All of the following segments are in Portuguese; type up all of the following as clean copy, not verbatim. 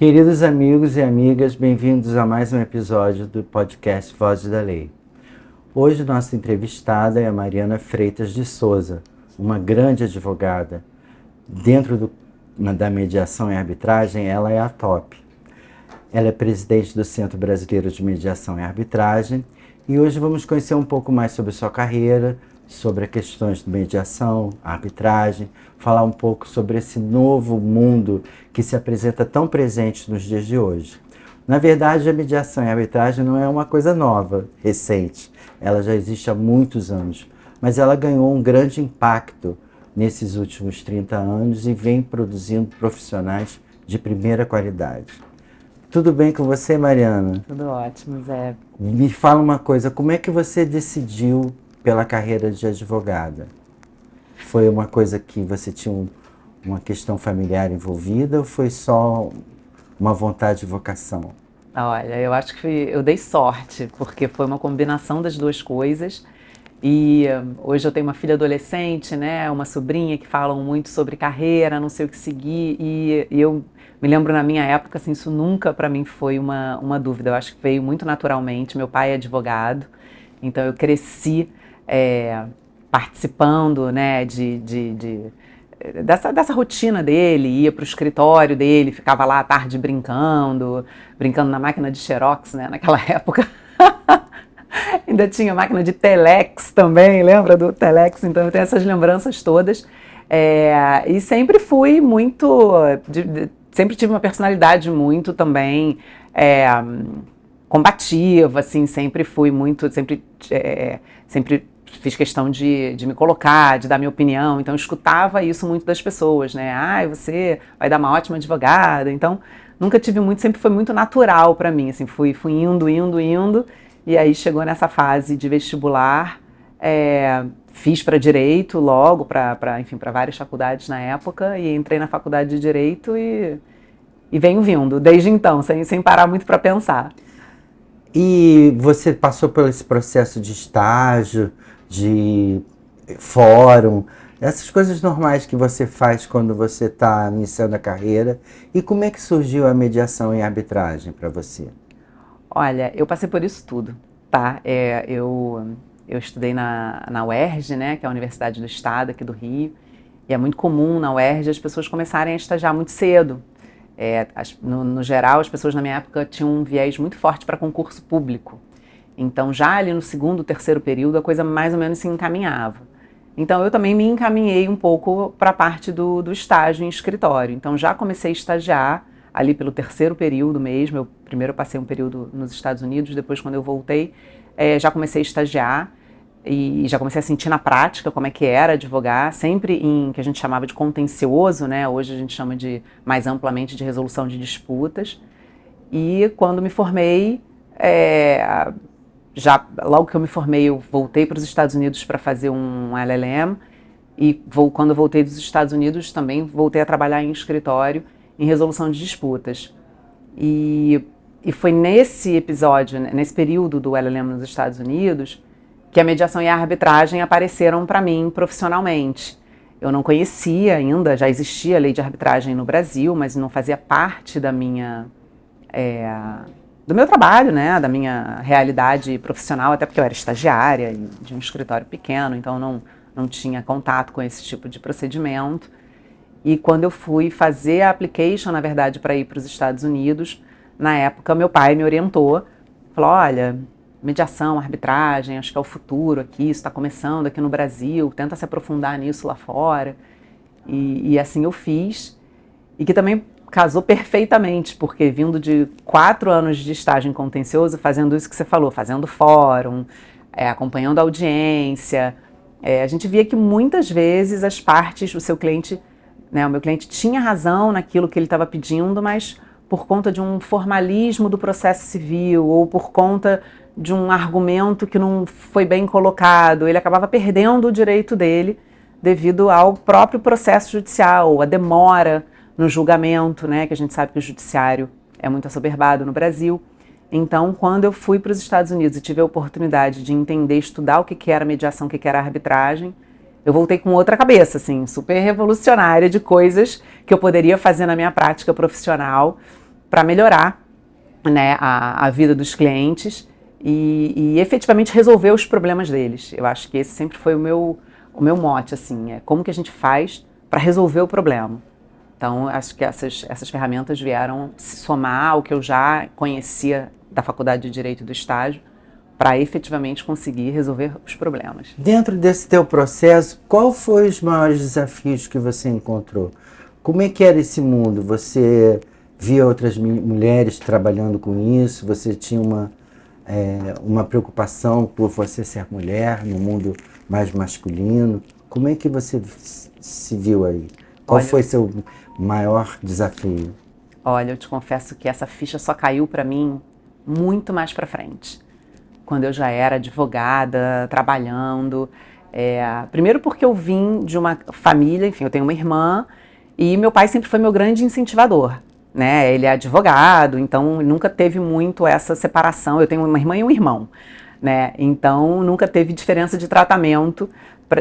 Queridos amigos e amigas, bem-vindos a mais um episódio do podcast Vozes da Lei. Hoje nossa entrevistada é a Mariana Freitas de Souza, uma grande advogada. Dentro da mediação e arbitragem, ela é a top. Ela é presidente do Centro Brasileiro de Mediação e Arbitragem e hoje vamos conhecer um pouco mais sobre sua carreira, sobre as questões de mediação, arbitragem, falar um pouco sobre esse novo mundo que se apresenta tão presente nos dias de hoje. Na verdade, a mediação e a arbitragem não é uma coisa nova, recente. Ela já existe há muitos anos, mas ela ganhou um grande impacto nesses últimos 30 anos e vem produzindo profissionais de primeira qualidade. Tudo bem com você, Mariana? Tudo ótimo, Zé. Me fala uma coisa, como é que você decidiu pela carreira de advogada? Foi uma coisa que você tinha uma questão familiar envolvida ou foi só uma vontade de vocação? Olha, eu acho que eu dei sorte, porque foi uma combinação das duas coisas. E hoje eu tenho uma filha adolescente, né, uma sobrinha que falam muito sobre carreira, não sei o que seguir. E eu me lembro na minha época, assim, isso nunca para mim foi uma dúvida. Eu acho que veio muito naturalmente. Meu pai é advogado, então eu cresci participando, né, dessa rotina dele, ia para o escritório dele, ficava lá à tarde brincando na máquina de Xerox, né, naquela época. Ainda tinha máquina de Telex também, lembra do Telex? Então eu tenho essas lembranças todas. E sempre fui muito, sempre tive uma personalidade muito também combativa, assim, sempre fui muito, sempre fiz questão de me colocar, de dar minha opinião, então eu escutava isso muito das pessoas, né? Você vai dar uma ótima advogada. Então nunca tive muito, sempre foi muito natural para mim, assim, fui indo, e aí chegou nessa fase de vestibular, fiz para Direito logo, para várias faculdades na época, e entrei na faculdade de Direito e venho vindo, desde então, sem parar muito para pensar. E você passou por esse processo de estágio, de fórum, essas coisas normais que você faz quando você está iniciando a carreira. E como é que surgiu a mediação e a arbitragem para você? Olha, eu passei por isso tudo, tá? Eu estudei na UERJ, né, que é a Universidade do Estado aqui do Rio, e é muito comum na UERJ as pessoas começarem a estagiar muito cedo. No geral, as pessoas na minha época tinham um viés muito forte para concurso público. Então, já ali no segundo, terceiro período, a coisa mais ou menos se encaminhava. Então, eu também me encaminhei um pouco para a parte do estágio em escritório. Então, já comecei a estagiar ali pelo terceiro período mesmo. Primeiro eu passei um período nos Estados Unidos, depois quando eu voltei, já comecei a estagiar e já comecei a sentir na prática como é que era advogar, sempre em que a gente chamava de contencioso, né? Hoje a gente chama mais amplamente de resolução de disputas. E quando me formei, logo que eu me formei, eu voltei para os Estados Unidos para fazer um LLM e quando eu voltei dos Estados Unidos também voltei a trabalhar em escritório em resolução de disputas. E foi nesse episódio, nesse período do LLM nos Estados Unidos, que a mediação e a arbitragem apareceram para mim profissionalmente. Eu não conhecia ainda, já existia a lei de arbitragem no Brasil, mas não fazia parte do meu trabalho, né, da minha realidade profissional, até porque eu era estagiária de um escritório pequeno, então não tinha contato com esse tipo de procedimento. E quando eu fui fazer a application, na verdade, para ir para os Estados Unidos, na época meu pai me orientou, falou, olha, mediação, arbitragem, acho que é o futuro aqui, isso está começando aqui no Brasil, tenta se aprofundar nisso lá fora. E assim eu fiz, e que também casou perfeitamente, porque vindo de 4 anos de estágio em contencioso, fazendo isso que você falou, fazendo fórum, acompanhando a audiência, a gente via que muitas vezes as partes, o meu cliente tinha razão naquilo que ele estava pedindo, mas por conta de um formalismo do processo civil ou por conta de um argumento que não foi bem colocado, ele acabava perdendo o direito dele devido ao próprio processo judicial, a demora no julgamento, né, que a gente sabe que o judiciário é muito assoberbado no Brasil. Então, quando eu fui para os Estados Unidos e tive a oportunidade de entender, estudar o que era mediação, o que era arbitragem, eu voltei com outra cabeça, assim, super revolucionária de coisas que eu poderia fazer na minha prática profissional para melhorar, né, a vida dos clientes e efetivamente resolver os problemas deles. Eu acho que esse sempre foi o meu mote, assim, é como que a gente faz para resolver o problema. Então, acho que essas ferramentas vieram se somar ao que eu já conhecia da Faculdade de Direito e do estágio, para efetivamente conseguir resolver os problemas. Dentro desse teu processo, qual foi os maiores desafios que você encontrou? Como é que era esse mundo? Você via outras mulheres trabalhando com isso? Você tinha uma preocupação por você ser mulher no mundo mais masculino? Como é que você se viu aí? Qual foi seu maior desafio? Olha, eu te confesso que essa ficha só caiu para mim muito mais para frente. Quando eu já era advogada, trabalhando. Primeiro porque eu vim de uma família, enfim, eu tenho uma irmã, e meu pai sempre foi meu grande incentivador, né? Ele é advogado, então nunca teve muito essa separação. Eu tenho uma irmã e um irmão, né? Então nunca teve diferença de tratamento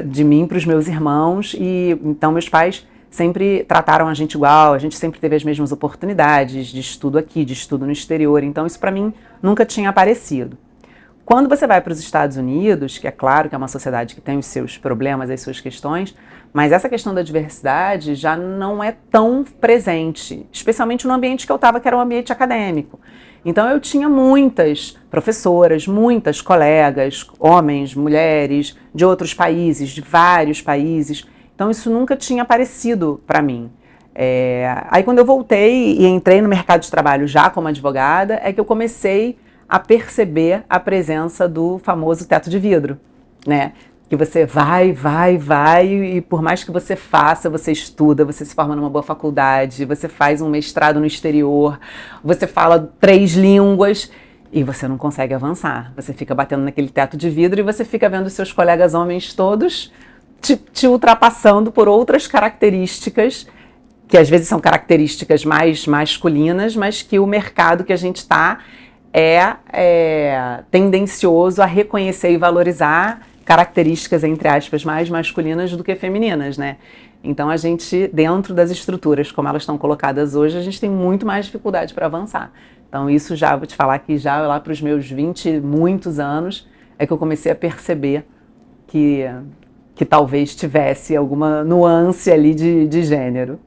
de mim para os meus irmãos, e então meus pais sempre trataram a gente igual, a gente sempre teve as mesmas oportunidades de estudo aqui, de estudo no exterior, então isso para mim nunca tinha aparecido. Quando você vai para os Estados Unidos, que é claro que é uma sociedade que tem os seus problemas, as suas questões, mas essa questão da diversidade já não é tão presente, especialmente no ambiente que eu estava, que era um ambiente acadêmico. Então eu tinha muitas professoras, muitas colegas, homens, mulheres, de outros países, de vários países. Então isso nunca tinha aparecido para mim. Aí quando eu voltei e entrei no mercado de trabalho já como advogada, é que eu comecei a perceber a presença do famoso teto de vidro, né? Que você vai, e por mais que você faça, você estuda, você se forma numa boa faculdade, você faz um mestrado no exterior, você fala 3 línguas e você não consegue avançar. Você fica batendo naquele teto de vidro e você fica vendo seus colegas homens todos te ultrapassando por outras características, que às vezes são características mais masculinas, mas que o mercado que a gente está é tendencioso a reconhecer e valorizar características, entre aspas, mais masculinas do que femininas, né? Então a gente, dentro das estruturas como elas estão colocadas hoje, a gente tem muito mais dificuldade para avançar. Então isso já, vou te falar que já lá para os meus 20 e muitos anos, é que eu comecei a perceber que talvez tivesse alguma nuance ali de gênero.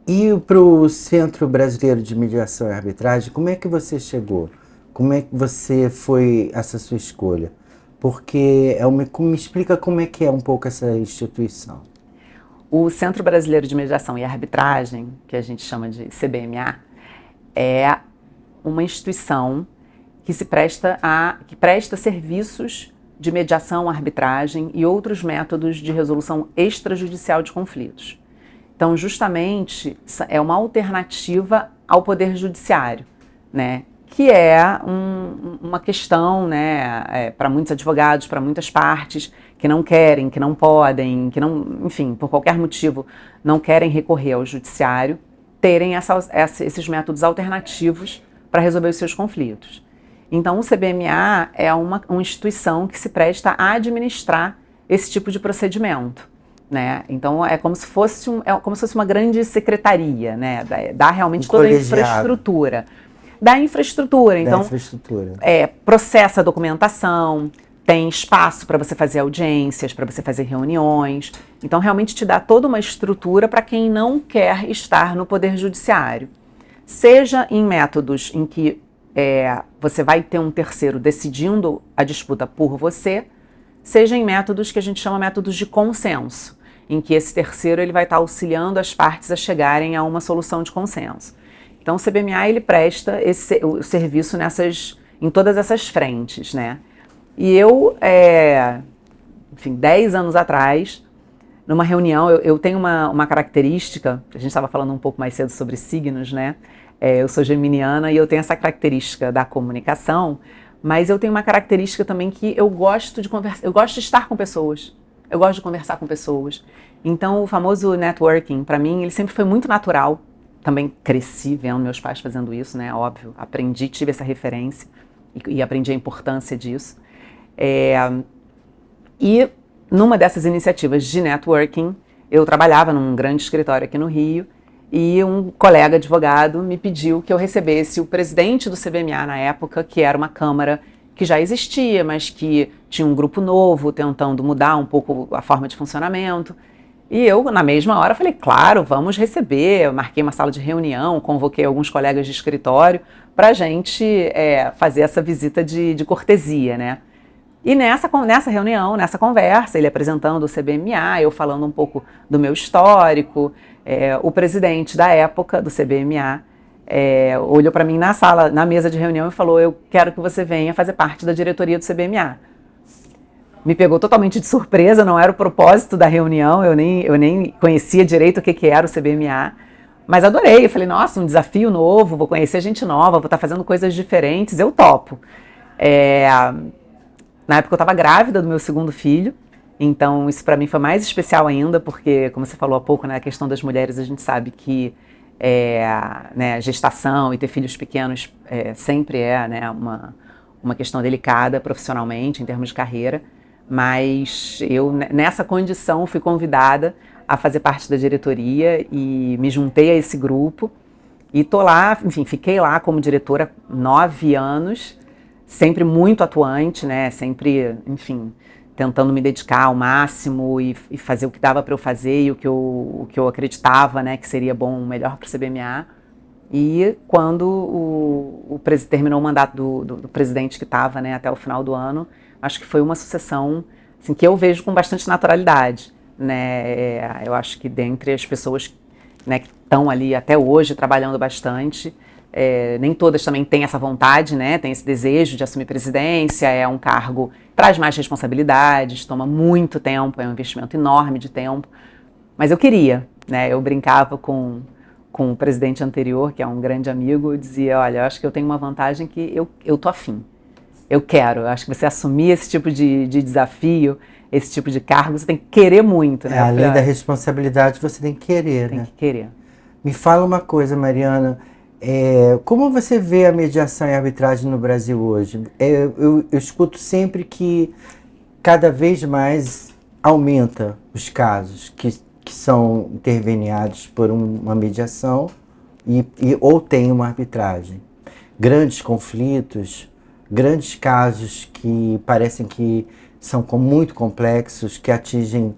E para o Centro Brasileiro de Mediação e Arbitragem, como é que você chegou? Como é que você foi essa sua escolha? Porque me explica como é que é um pouco essa instituição. O Centro Brasileiro de Mediação e Arbitragem, que a gente chama de CBMA, é uma instituição que presta serviços de mediação, arbitragem e outros métodos de resolução extrajudicial de conflitos. Então, justamente, é uma alternativa ao Poder Judiciário, né? Que é uma questão, né, para muitos advogados, para muitas partes, que não querem, que não podem, que não, enfim, por qualquer motivo, não querem recorrer ao judiciário, terem esses métodos alternativos para resolver os seus conflitos. Então, o CBMA é uma instituição que se presta a administrar esse tipo de procedimento, né? Então, é como se fosse uma grande secretaria, né? Dá realmente toda a infraestrutura. Da infraestrutura. Então, processa a documentação, tem espaço para você fazer audiências, para você fazer reuniões. Então, realmente te dá toda uma estrutura para quem não quer estar no Poder Judiciário. Seja em métodos em que você vai ter um terceiro decidindo a disputa por você, seja em métodos que a gente chama métodos de consenso, em que esse terceiro ele vai estar auxiliando as partes a chegarem a uma solução de consenso. Então, o CBMA ele presta o serviço em todas essas frentes, né? E eu, 10 anos atrás, numa reunião, eu tenho uma característica, a gente estava falando um pouco mais cedo sobre signos, né? Eu sou geminiana e eu tenho essa característica da comunicação, mas eu tenho uma característica também que eu gosto de conversar, eu gosto de estar com pessoas, eu gosto de conversar com pessoas. Então, o famoso networking, para mim, ele sempre foi muito natural. Também cresci vendo meus pais fazendo isso, né? Óbvio, aprendi, tive essa referência e aprendi a importância disso. E numa dessas iniciativas de networking, eu trabalhava num grande escritório aqui no Rio e um colega advogado me pediu que eu recebesse o presidente do CBMA na época, que era uma câmara que já existia, mas que tinha um grupo novo tentando mudar um pouco a forma de funcionamento. E eu, na mesma hora, falei, claro, vamos receber. Eu marquei uma sala de reunião, convoquei alguns colegas de escritório para a gente fazer essa visita de cortesia, né? E nessa reunião, nessa conversa, ele apresentando o CBMA, eu falando um pouco do meu histórico, o presidente da época do CBMA olhou para mim na sala, na mesa de reunião e falou, eu quero que você venha fazer parte da diretoria do CBMA. Me pegou totalmente de surpresa, não era o propósito da reunião, eu nem conhecia direito o que era o CBMA, mas adorei, eu falei, nossa, um desafio novo, vou conhecer gente nova, vou estar fazendo coisas diferentes, eu topo. Na época eu estava grávida do meu segundo filho, então isso para mim foi mais especial ainda, porque, como você falou há pouco, né, a questão das mulheres, a gente sabe que né, gestação e ter filhos pequenos sempre né, uma questão delicada profissionalmente, em termos de carreira, mas eu, nessa condição, fui convidada a fazer parte da diretoria e me juntei a esse grupo e tô lá, enfim, fiquei lá como diretora 9 anos, sempre muito atuante, né, sempre, enfim, tentando me dedicar ao máximo e fazer o que dava para eu fazer e o que eu acreditava, né, que seria bom, melhor para o CBMA. E quando terminou o mandato do presidente que estava, né, até o final do ano, acho que foi uma sucessão assim, que eu vejo com bastante naturalidade, né? Eu acho que dentre as pessoas, né, que estão ali até hoje trabalhando bastante, nem todas também têm essa vontade, né, tem esse desejo de assumir presidência, é um cargo que traz mais responsabilidades, toma muito tempo, é um investimento enorme de tempo, mas eu queria, né, eu brincava com o presidente anterior, que é um grande amigo, eu dizia, olha, eu acho que eu tenho uma vantagem que eu tô afim, eu quero, eu acho que você assumir esse tipo de desafio, esse tipo de cargo, você tem que querer muito, né? Além da responsabilidade, você tem que querer, tem né? que querer. Me fala uma coisa, Mariana, como você vê a mediação e a arbitragem no Brasil hoje? Eu escuto sempre que cada vez mais aumenta os casos que são interveniados por uma mediação ou tem uma arbitragem. Grandes conflitos, grandes casos que parecem que são muito complexos, que atingem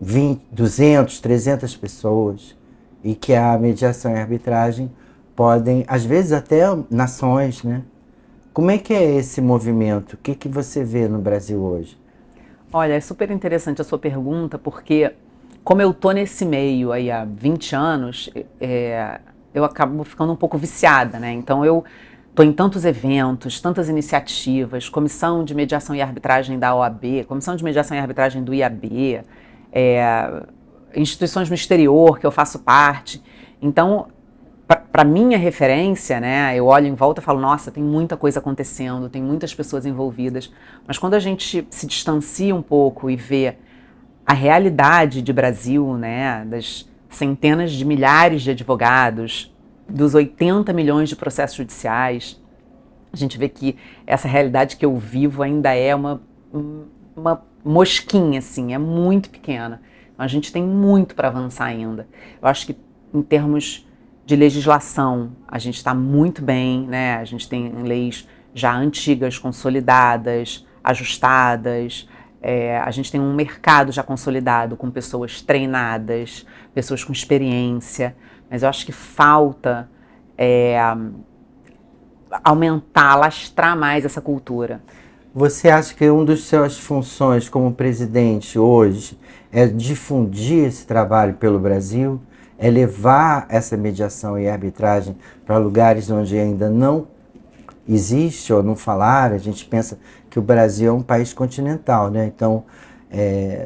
20, 200, 300 pessoas e que a mediação e a arbitragem podem, às vezes até nações, né? Como é que é esse movimento? O que você vê no Brasil hoje? Olha, é super interessante a sua pergunta, porque como eu tô nesse meio aí há 20 anos, eu acabo ficando um pouco viciada, né? Então eu tô em tantos eventos, tantas iniciativas, comissão de mediação e arbitragem da OAB, comissão de mediação e arbitragem do IAB, instituições no exterior que eu faço parte. Então, para minha referência, né, eu olho em volta e falo, nossa, tem muita coisa acontecendo, tem muitas pessoas envolvidas, mas quando a gente se distancia um pouco e vê a realidade de Brasil, né, das centenas de milhares de advogados, dos 80 milhões de processos judiciais, a gente vê que essa realidade que eu vivo ainda é uma mosquinha, assim, é muito pequena. Então, a gente tem muito para avançar ainda. Eu acho que em termos de legislação, a gente está muito bem, né? A gente tem leis já antigas, consolidadas, ajustadas, a gente tem um mercado já consolidado com pessoas treinadas, pessoas com experiência, mas eu acho que falta aumentar, alastrar mais essa cultura. Você acha que uma das suas funções como presidente hoje é difundir esse trabalho pelo Brasil? É levar essa mediação e arbitragem para lugares onde ainda não existe ou não falaram? A gente pensa que o Brasil é um país continental, né? Então,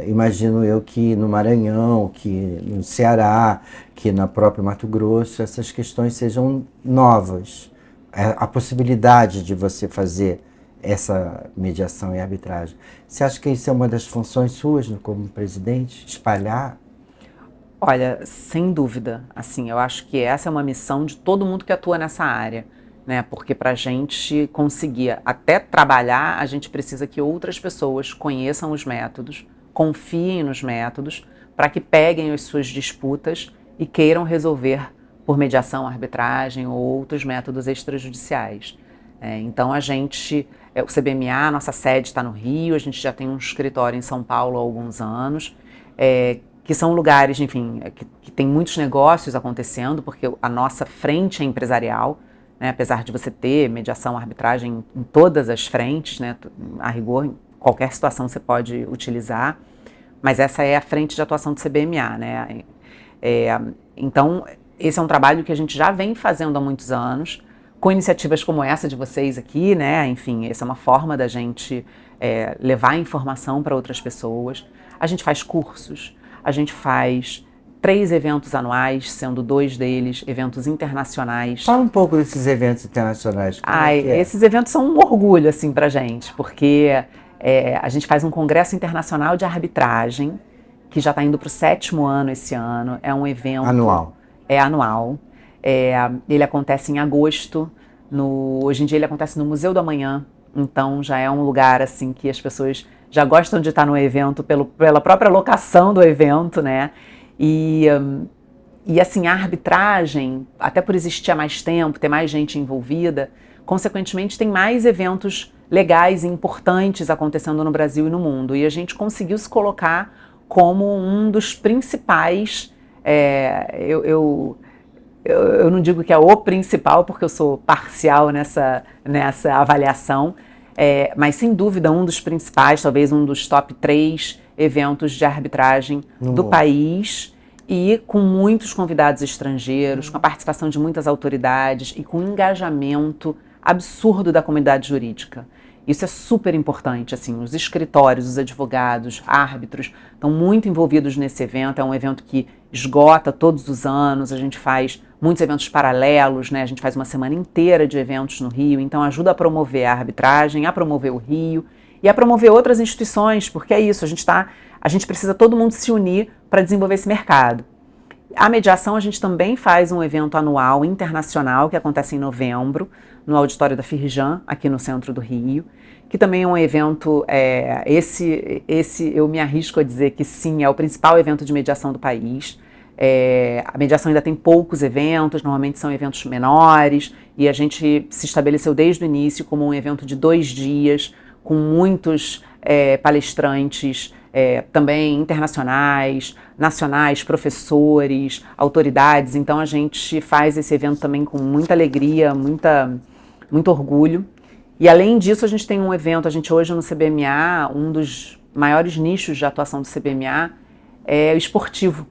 imagino eu que no Maranhão, que no Ceará, que na própria Mato Grosso, essas questões sejam novas. A possibilidade de você fazer essa mediação e arbitragem. Você acha que isso é uma das funções suas como presidente? Espalhar? Olha, sem dúvida, assim, eu acho que essa é uma missão de todo mundo que atua nessa área, né? Porque para a gente conseguir até trabalhar, a gente precisa que outras pessoas conheçam os métodos, confiem nos métodos, para que peguem as suas disputas e queiram resolver por mediação, arbitragem ou outros métodos extrajudiciais. Então o CBMA, nossa sede está no Rio, a gente já tem um escritório em São Paulo há alguns anos, que são lugares, enfim, que tem muitos negócios acontecendo, porque a nossa frente é empresarial, né, apesar de você ter mediação, arbitragem em todas as frentes, né, a rigor, em qualquer situação você pode utilizar, mas essa é a frente de atuação do CBMA, né? Então, esse é um trabalho que a gente já vem fazendo há muitos anos, com iniciativas como essa de vocês aqui, né? Enfim, essa é uma forma da gente levar informação para outras pessoas. A gente faz cursos, a gente faz 3 eventos anuais, sendo 2 deles eventos internacionais. Fala um pouco desses eventos internacionais. Esses eventos são um orgulho, assim, pra gente, porque a gente faz um congresso internacional de arbitragem, que já está indo para o 7º ano esse ano. É um evento... Anual. É anual. Ele acontece em agosto. Hoje em dia ele acontece no Museu do Amanhã. Então já é um lugar assim que as pessoas já gostam de estar no evento pela própria locação do evento, né? E assim, a arbitragem, até por existir há mais tempo, ter mais gente envolvida, consequentemente tem mais eventos legais e importantes acontecendo no Brasil e no mundo. E a gente conseguiu se colocar como um dos principais, eu não digo que é o principal, porque eu sou parcial nessa avaliação, mas sem dúvida um dos principais, talvez um dos top 3 eventos de arbitragem do país, e com muitos convidados estrangeiros, com a participação de muitas autoridades e com um engajamento absurdo da comunidade jurídica. Isso é super importante, assim, os escritórios, os advogados, árbitros estão muito envolvidos nesse evento. É um evento que esgota todos os anos, a gente faz muitos eventos paralelos, né? A gente faz uma semana inteira de eventos no Rio, então ajuda a promover a arbitragem, a promover o Rio e a promover outras instituições, porque é isso, a gente precisa todo mundo se unir para desenvolver esse mercado. A mediação, a gente também faz um evento anual internacional que acontece em novembro, no auditório da Firjan, aqui no centro do Rio, que também é um evento, esse eu me arrisco a dizer que sim, é o principal evento de mediação do país. A mediação ainda tem poucos eventos, normalmente são eventos menores, e a gente se estabeleceu desde o início como um evento de 2 dias, com muitos palestrantes, também internacionais, nacionais, professores, autoridades. Então a gente faz esse evento também com muita alegria, muito orgulho. E além disso, a gente tem um evento, a gente hoje no CBMA, um dos maiores nichos de atuação do CBMA é o esportivo.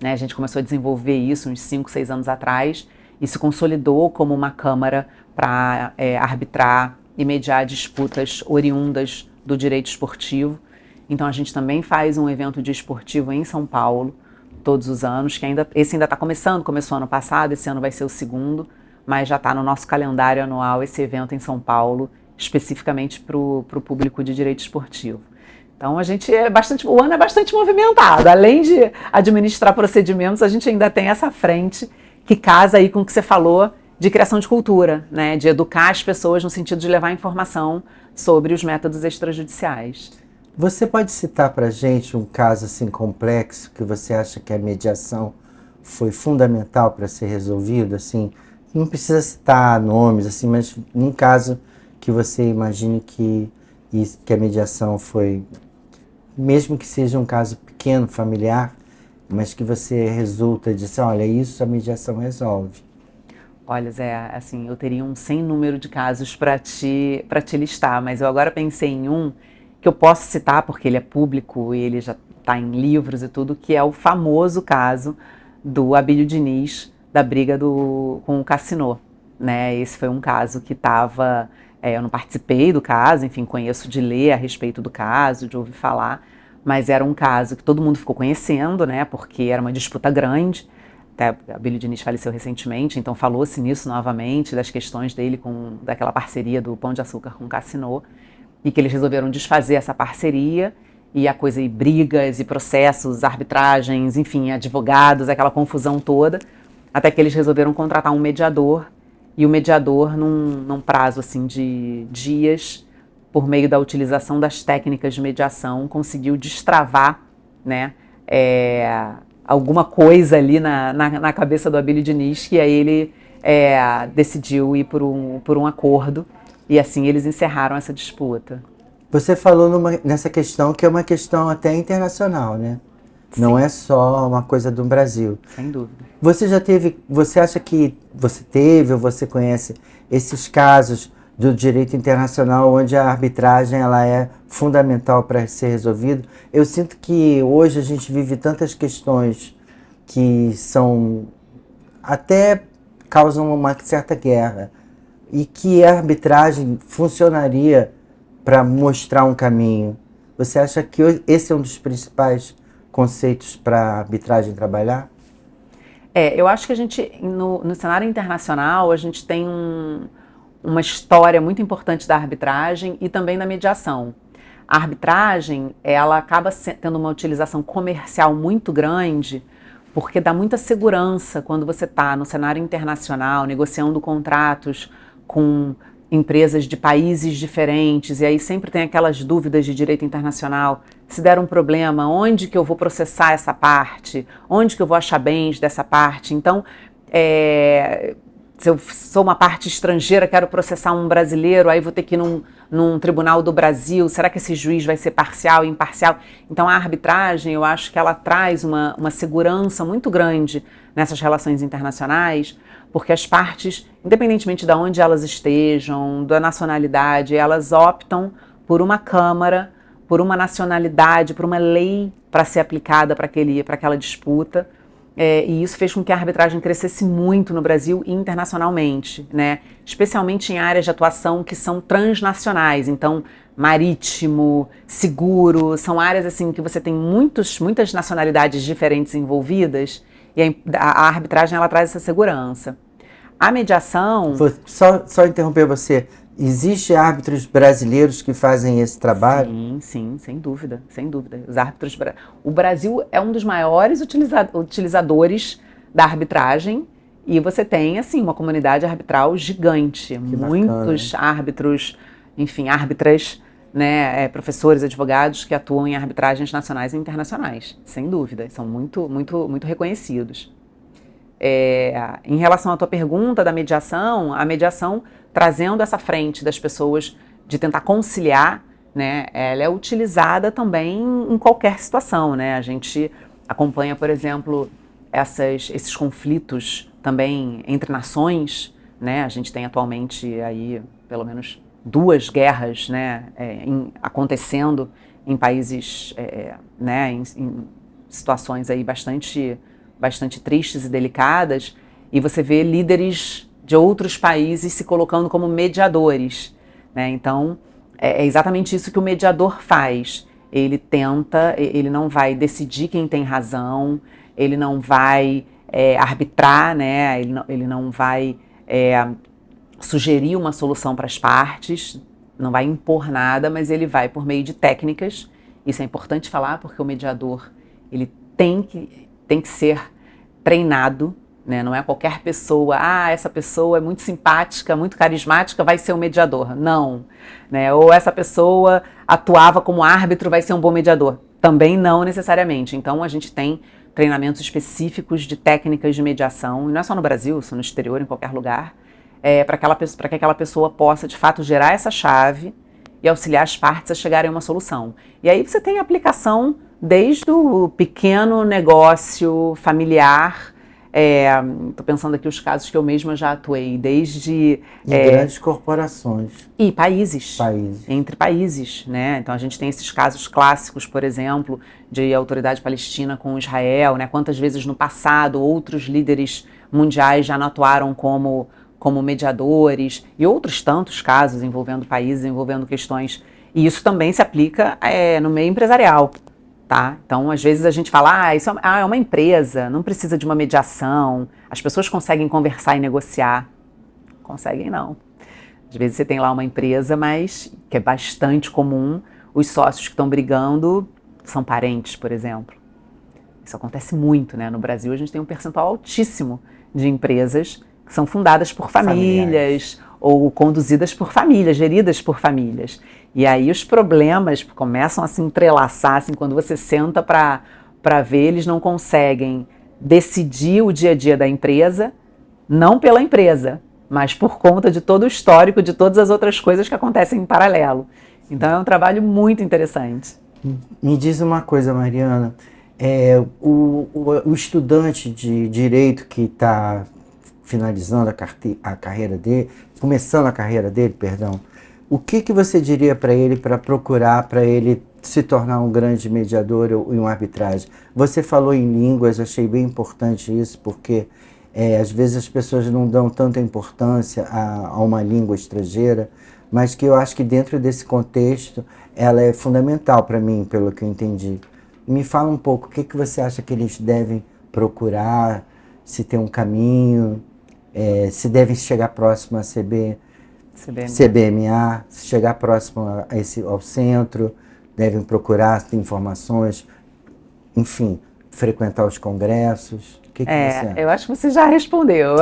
Né? A gente começou a desenvolver isso uns 5, 6 anos atrás e se consolidou como uma câmara para arbitrar e mediar disputas oriundas do direito esportivo. Então a gente também faz um evento de esportivo em São Paulo todos os anos, que esse ainda está começando, começou ano passado, esse ano vai ser o 2º, mas já está no nosso calendário anual esse evento em São Paulo, especificamente para o público de direito esportivo. Então o ano é bastante movimentado. Além de administrar procedimentos, a gente ainda tem essa frente que casa aí com o que você falou de criação de cultura, né? De educar as pessoas no sentido de levar informação sobre os métodos extrajudiciais. Você pode citar para a gente um caso assim complexo que você acha que a mediação foi fundamental para ser resolvido? Assim, não precisa citar nomes, assim, mas um caso que você imagine que a mediação foi, mesmo que seja um caso pequeno, familiar, mas que você resulta de dizer, olha, isso a mediação resolve. Olha, Zé, assim, eu teria um sem número de casos para te listar, mas eu agora pensei em um que eu posso citar porque ele é público e ele já está em livros e tudo, que é o famoso caso do Abílio Diniz, da briga com o Cassinô, né? Esse foi um caso que estava, eu não participei do caso, enfim, conheço de ler a respeito do caso, de ouvir falar, mas era um caso que todo mundo ficou conhecendo, né? Porque era uma disputa grande. Até Abílio Diniz faleceu recentemente, então falou-se nisso novamente, das questões dele daquela parceria do Pão de Açúcar com o Cassinô, e que eles resolveram desfazer essa parceria, e a coisa, e brigas, e processos, arbitragens, enfim, advogados, aquela confusão toda, até que eles resolveram contratar um mediador, e o mediador, num prazo assim, de dias, por meio da utilização das técnicas de mediação, conseguiu destravar, né, alguma coisa ali na cabeça do Abílio Diniz, que aí ele decidiu ir por um acordo, e assim eles encerraram essa disputa. Você falou nessa questão que é uma questão até internacional, né? Sim. Não é só uma coisa do Brasil. Sem dúvida. Você acha que você teve ou você conhece esses casos do direito internacional onde a arbitragem ela é fundamental para ser resolvido? Eu sinto que hoje a gente vive tantas questões que são até causam uma certa guerra e que a arbitragem funcionaria para mostrar um caminho. Você acha que esse é um dos principais conceitos para a arbitragem trabalhar? Eu acho que a gente, no cenário internacional, a gente tem uma história muito importante da arbitragem e também da mediação. A arbitragem, ela acaba tendo uma utilização comercial muito grande, porque dá muita segurança quando você está no cenário internacional, negociando contratos com empresas de países diferentes, e aí sempre tem aquelas dúvidas de direito internacional. Se der um problema, onde que eu vou processar essa parte? Onde que eu vou achar bens dessa parte? Então, se eu sou uma parte estrangeira, quero processar um brasileiro, aí vou ter que ir num tribunal do Brasil, será que esse juiz vai ser parcial, imparcial? Então a arbitragem, eu acho que ela traz uma segurança muito grande nessas relações internacionais, porque as partes, independentemente de onde elas estejam, da nacionalidade, elas optam por uma Câmara, por uma nacionalidade, por uma lei para ser aplicada para aquela disputa. E isso fez com que a arbitragem crescesse muito no Brasil e internacionalmente, né? Especialmente em áreas de atuação que são transnacionais, então marítimo, seguro, são áreas assim que você tem muitas nacionalidades diferentes envolvidas, e a arbitragem ela traz essa segurança. A mediação... Só interromper você, existem árbitros brasileiros que fazem esse trabalho? Sim, sem dúvida, sem dúvida. Os árbitros, o Brasil é um dos maiores utilizadores da arbitragem, e você tem, assim, uma comunidade arbitral gigante. Muitos árbitros, enfim, árbitras, né, professores, advogados que atuam em arbitragens nacionais e internacionais, sem dúvida, são muito reconhecidos. Em relação à tua pergunta da mediação, a mediação trazendo essa frente das pessoas de tentar conciliar, né, ela é utilizada também em qualquer situação, né? A gente acompanha, por exemplo, esses conflitos também entre nações, né? A gente tem atualmente aí pelo menos 2 guerras, né, acontecendo em países, né, em situações aí bastante tristes e delicadas, e você vê líderes de outros países se colocando como mediadores, né? Então, é exatamente isso que o mediador faz. Ele não vai decidir quem tem razão, ele não vai arbitrar, né? Ele não vai sugerir uma solução para as partes, não vai impor nada, mas ele vai por meio de técnicas. Isso é importante falar, porque o mediador ele tem que ser treinado, né? Não é qualquer pessoa, essa pessoa é muito simpática, muito carismática, vai ser um mediador. Não. Né? Ou essa pessoa atuava como árbitro, vai ser um bom mediador. Também não necessariamente. Então a gente tem treinamentos específicos de técnicas de mediação, e não é só no Brasil, isso no exterior, em qualquer lugar, para que aquela pessoa possa, de fato, gerar essa chave e auxiliar as partes a chegarem a uma solução. E aí você tem aplicação desde o pequeno negócio familiar. Estou pensando aqui os casos que eu mesma já atuei, desde... grandes corporações. E países. Entre países, né? Então a gente tem esses casos clássicos, por exemplo, de autoridade palestina com Israel, né? Quantas vezes no passado outros líderes mundiais já não atuaram como mediadores, e outros tantos casos envolvendo países, envolvendo questões. E isso também se aplica no meio empresarial. Tá? Então, às vezes a gente fala, isso é uma empresa, não precisa de uma mediação, as pessoas conseguem conversar e negociar. Conseguem não. Às vezes você tem lá uma empresa, mas que é bastante comum, os sócios que estão brigando são parentes, por exemplo. Isso acontece muito, né? No Brasil a gente tem um percentual altíssimo de empresas que são fundadas por famílias ou conduzidas por famílias, geridas por famílias. E aí os problemas começam a se entrelaçar, assim, quando você senta para para ver, eles não conseguem decidir o dia a dia da empresa, não pela empresa, mas por conta de todo o histórico, de todas as outras coisas que acontecem em paralelo. Então é um trabalho muito interessante. Me diz uma coisa, Mariana, o estudante de direito que está finalizando a carreira dele, começando a carreira dele, perdão, o que você diria para ele para procurar, para ele se tornar um grande mediador e um arbitragem? Você falou em línguas, achei bem importante isso, porque às vezes as pessoas não dão tanta importância a uma língua estrangeira, mas que eu acho que dentro desse contexto ela é fundamental para mim, pelo que eu entendi. Me fala um pouco, o que você acha que eles devem procurar, se tem um caminho, se devem chegar próximo a CBMA, se chegar próximo ao centro, devem procurar informações, enfim, frequentar os congressos. O que você acha? Eu acho que você já respondeu.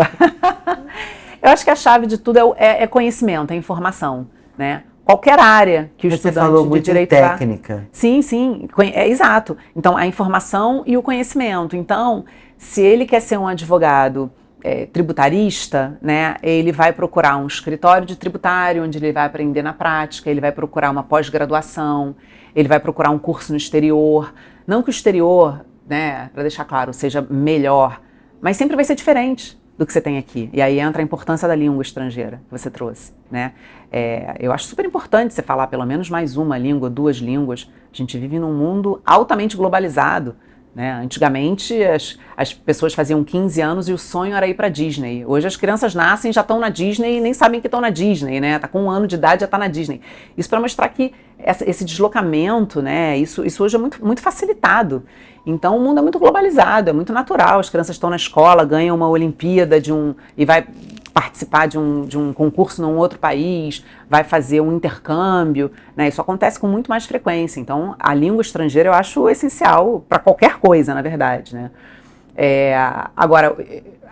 Eu acho que a chave de tudo é conhecimento, é informação, né? Qualquer área que o estudante falou de muito direito em técnica. Sim, exato. Então, a informação e o conhecimento. Então, se ele quer ser um advogado tributarista, né, ele vai procurar um escritório de tributário, onde ele vai aprender na prática, ele vai procurar uma pós-graduação, ele vai procurar um curso no exterior. Não que o exterior, né, para deixar claro, seja melhor, mas sempre vai ser diferente do que você tem aqui. E aí entra a importância da língua estrangeira que você trouxe, né? Eu acho super importante você falar pelo menos mais uma língua, 2 línguas. A gente vive num mundo altamente globalizado, né? Antigamente as pessoas faziam 15 anos e o sonho era ir para Disney. Hoje as crianças nascem e já estão na Disney e nem sabem que estão na Disney, né? Tá com 1 ano de idade já está na Disney. Isso para mostrar que esse deslocamento, né? Isso hoje é muito, muito facilitado. Então o mundo é muito globalizado, é muito natural. As crianças estão na escola, ganham uma Olimpíada e vai participar de um concurso num outro país, vai fazer um intercâmbio, né? Isso acontece com muito mais frequência. Então, a língua estrangeira eu acho essencial para qualquer coisa, na verdade, né? Agora,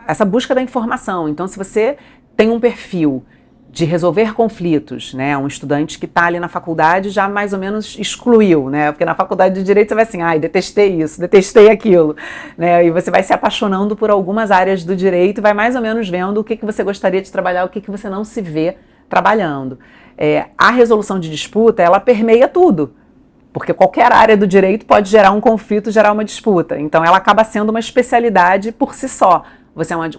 essa busca da informação. Então, se você tem um perfil de resolver conflitos, né? Um estudante que está ali na faculdade já mais ou menos excluiu, né? Porque na faculdade de Direito você vai assim, ai, detestei isso, detestei aquilo, né? E você vai se apaixonando por algumas áreas do direito e vai mais ou menos vendo o que você gostaria de trabalhar, o que você não se vê trabalhando. A resolução de disputa, ela permeia tudo, porque qualquer área do direito pode gerar um conflito, gerar uma disputa. Então ela acaba sendo uma especialidade por si só.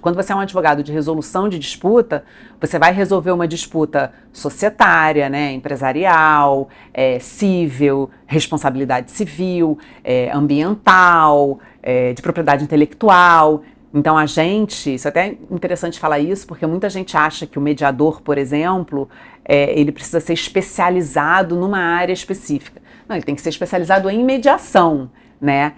Quando você é um advogado de resolução de disputa, você vai resolver uma disputa societária, né, empresarial, civil, responsabilidade civil, ambiental, de propriedade intelectual. Então isso é até interessante falar isso, porque muita gente acha que o mediador, por exemplo, ele precisa ser especializado numa área específica. Não, ele tem que ser especializado em mediação, né?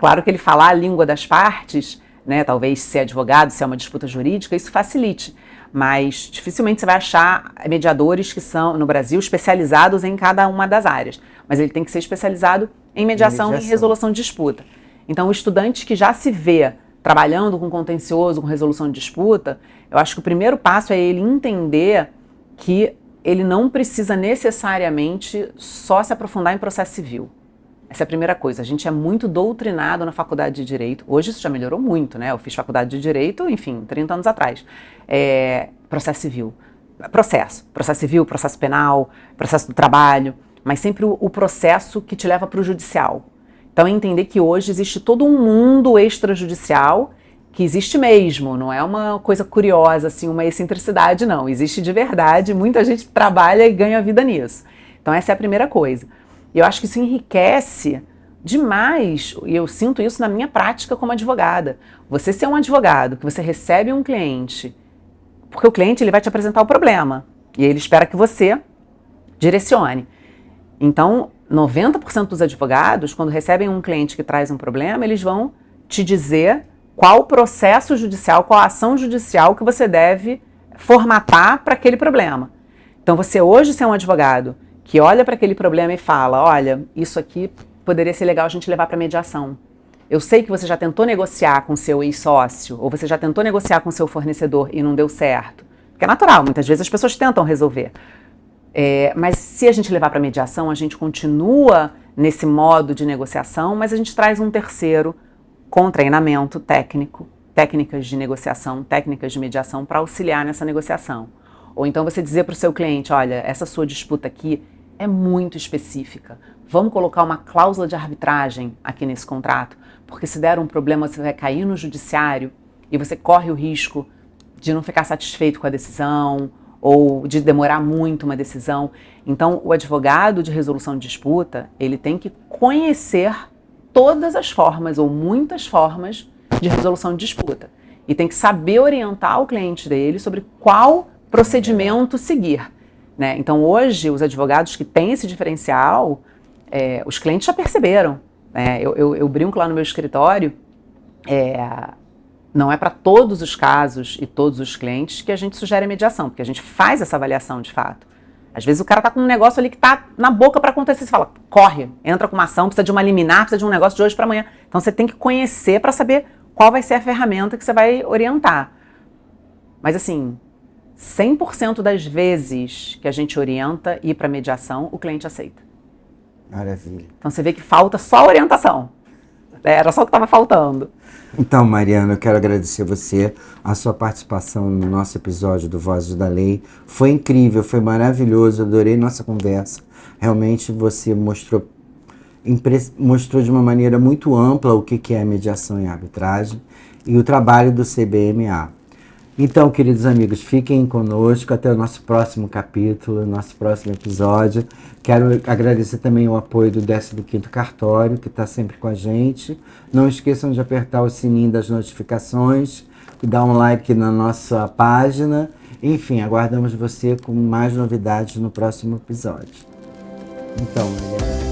Claro que ele falar a língua das partes, né, talvez ser advogado, se é uma disputa jurídica, isso facilite, mas dificilmente você vai achar mediadores que são, no Brasil, especializados em cada uma das áreas, mas ele tem que ser especializado em mediação e resolução de disputa. Então, o estudante que já se vê trabalhando com contencioso, com resolução de disputa, eu acho que o primeiro passo é ele entender que ele não precisa necessariamente só se aprofundar em processo civil. Essa é a primeira coisa. A gente é muito doutrinado na faculdade de Direito. Hoje isso já melhorou muito, né? Eu fiz faculdade de Direito, enfim, 30 anos atrás. Processo civil. Processo civil, processo penal, processo do trabalho, mas sempre o processo que te leva para o judicial. Então é entender que hoje existe todo um mundo extrajudicial que existe mesmo, não é uma coisa curiosa, assim, uma excentricidade, não. Existe de verdade, muita gente trabalha e ganha vida nisso. Então essa é a primeira coisa. E eu acho que isso enriquece demais, e eu sinto isso na minha prática como advogada. Você ser um advogado, que você recebe um cliente, porque o cliente ele vai te apresentar o problema, e ele espera que você direcione. Então, 90% dos advogados, quando recebem um cliente que traz um problema, eles vão te dizer qual processo judicial, qual ação judicial que você deve formatar para aquele problema. Então, você hoje ser um advogado que olha para aquele problema e fala, olha, isso aqui poderia ser legal a gente levar para mediação. Eu sei que você já tentou negociar com seu ex-sócio, ou você já tentou negociar com seu fornecedor e não deu certo. Porque é natural, muitas vezes as pessoas tentam resolver. Mas se a gente levar para mediação, a gente continua nesse modo de negociação, mas a gente traz um terceiro com treinamento técnico, técnicas de negociação, técnicas de mediação para auxiliar nessa negociação. Ou então você dizer para o seu cliente, olha, essa sua disputa aqui é muito específica. Vamos colocar uma cláusula de arbitragem aqui nesse contrato, porque se der um problema você vai cair no judiciário e você corre o risco de não ficar satisfeito com a decisão ou de demorar muito uma decisão. Então, o advogado de resolução de disputa, ele tem que conhecer todas as formas ou muitas formas de resolução de disputa e tem que saber orientar o cliente dele sobre qual procedimento seguir, né? Então, hoje, os advogados que têm esse diferencial, os clientes já perceberam, né? Eu brinco lá no meu escritório, não é para todos os casos e todos os clientes que a gente sugere a mediação, porque a gente faz essa avaliação de fato. Às vezes o cara tá com um negócio ali que tá na boca para acontecer, você fala, corre, entra com uma ação, precisa de uma liminar, precisa de um negócio de hoje para amanhã. Então você tem que conhecer para saber qual vai ser a ferramenta que você vai orientar. Mas assim, 100% das vezes que a gente orienta ir para mediação, o cliente aceita. Maravilha. Então você vê que falta só a orientação. Era só o que estava faltando. Então, Mariana, eu quero agradecer você, a sua participação no nosso episódio do Vozes da Lei. Foi incrível, foi maravilhoso, adorei nossa conversa. Realmente você mostrou de uma maneira muito ampla o que é mediação e arbitragem e o trabalho do CBMA. Então, queridos amigos, fiquem conosco até o nosso próximo capítulo, nosso próximo episódio. Quero agradecer também o apoio do 15º Cartório, que está sempre com a gente. Não esqueçam de apertar o sininho das notificações, dar um like na nossa página. Enfim, aguardamos você com mais novidades no próximo episódio. Então, Mariana.